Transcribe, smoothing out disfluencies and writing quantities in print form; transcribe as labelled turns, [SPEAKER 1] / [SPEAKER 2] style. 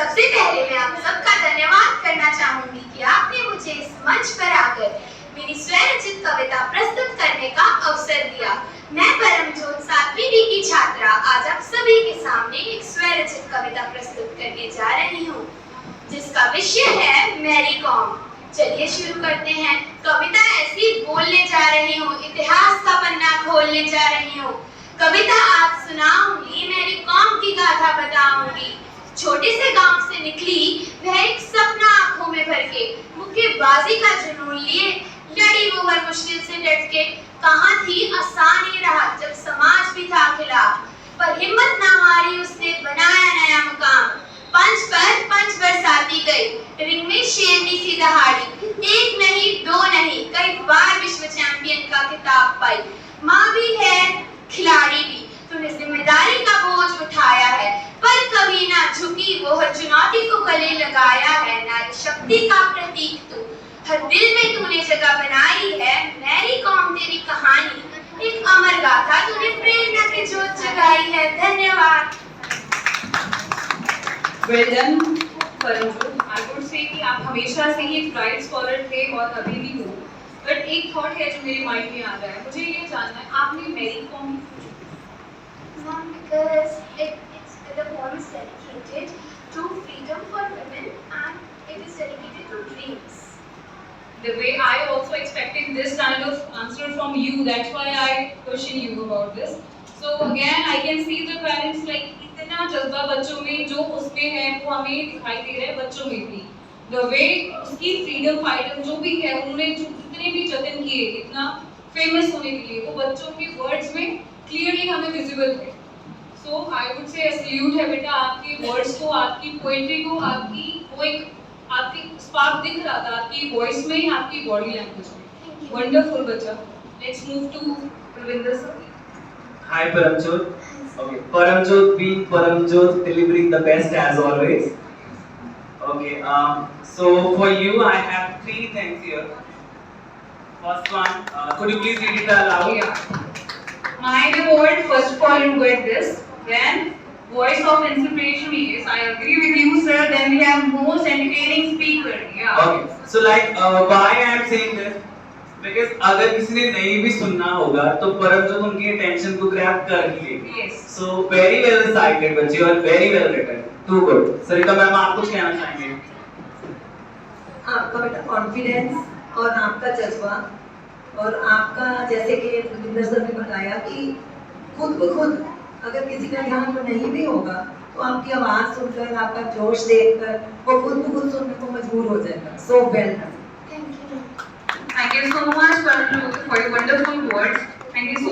[SPEAKER 1] सबसे पहले मैं आप सबका धन्यवाद करना चाहूंगी कि आपने मुझे इस मंच पर आकर मेरी स्वरचित कविता प्रस्तुत करने का अवसर दिया। मैं परमजोत 7वीं डी की छात्रा आज आप सभी के सामने एक स्वरचित कविता प्रस्तुत करने जा रही हूँ, जिसका विषय है मैरी कॉम। चलिए शुरू करते हैं। कविता ऐसी बोलने जा रही हूँ, इतिहास का पन्ना खोलने जा रही हूँ। कविता आज सुनाऊंगी, मैरी कॉम की गाथा बताऊंगी। छोटे से गांव से निकली वह एक सपना आंखों में भर के, मुक्केबाजी का जुनून लिए लड़ी वो हर मुश्किल से डट के। कहाँ थी आसान ये राह जब समाज भी था खिलाफ, पर हिम्मत ना हारी उसने बनाया नया मुकाम। पंच बरसाती गई, रिंग में शेरनी सी दहाड़ी, एक नहीं दो नहीं कई बार विश्व चैंपियन का खिताब पाई। माँ भी है खिलाड़ी भी, तूने जिम्मेदारी का बोझ उठाया है, पर कभी ना झुकी वो हर चुनौती को गले लगाया है। नारी शक्ति का प्रतीक तू, हर दिल में तूने जगह बनाई है। मैरी कॉम तेरी कहानी एक अमर गाथा, तूने प्रेरणा की जोत जगाई है। धन्यवाद।
[SPEAKER 2] Well done, Paramjot. I would say कि आप हमेशा से ही एक ब्राइट स्कॉलर थे और अभी भी हो। बट एक थॉट है जो मेरे माइंड में आ रहा है, मुझे ये जानना है आपने Mary Kom
[SPEAKER 1] Mom, because the poem is dedicated to freedom for women and it is dedicated to dreams.
[SPEAKER 2] The way I also expected this kind of answer from you, that's why I question you about this. So again, I can see the parents like इतना जज्बा बच्चों में जो उसमें है वो हमें दिखाई दे रहा है बच्चों में भी। The way उसकी फ्रीडम फाइटर जो भी है, उन्होंने जो इतने भी जतन किए इतना फेमस होने के लिए, वो बच्चों के वर्ड्स में क्लियरली हमें विजिबल है। So I would say salute है बेटा, आपके वर्ड्स को, आपकी पोएट्री को, आपकी स्पार्क दिख रहा था आपकी वॉइस में, आपकी बॉडी लैंग्वेज में। वंडरफुल बच्चा। Let's move to Ravindra sir.
[SPEAKER 3] Hi Paramjot. Okay, Paramjot being Paramjot, delivering the best as always. Okay, so for you I have 3 things here. First one, could you please read it aloud?
[SPEAKER 2] Yeah. My reward, first of all, you get this. Then, voice of inspiration is, I agree with you, sir. Then we have most entertaining speaker. Yeah.
[SPEAKER 3] Okay, so like why I am saying this? Because अगर किसी ने नहीं भी सुनना होगा तो परमजोत उनकी attention को ग्रैब कर ही लेगी।
[SPEAKER 2] Yes.
[SPEAKER 3] So very well cited बच्चे और very well written. Too good. सरिता मैम आप कुछ कहना चाहेंगे?
[SPEAKER 4] आपका बेटा कॉन्फिडेंस और आपका जज्बा और आपका जैसे कि रविंद्र सर ने बताया कि खुद ब खुद अगर किसी का ध्यान तो नहीं भी होगा तो आपकी आवाज सुनकर, आपका जोश देखकर वो खुद ब खुद सुनने को मजबूर हो जाएगा। So well done.
[SPEAKER 1] Thank you.
[SPEAKER 2] Thank you so much, Parmjot, for your wonderful words. Thank you so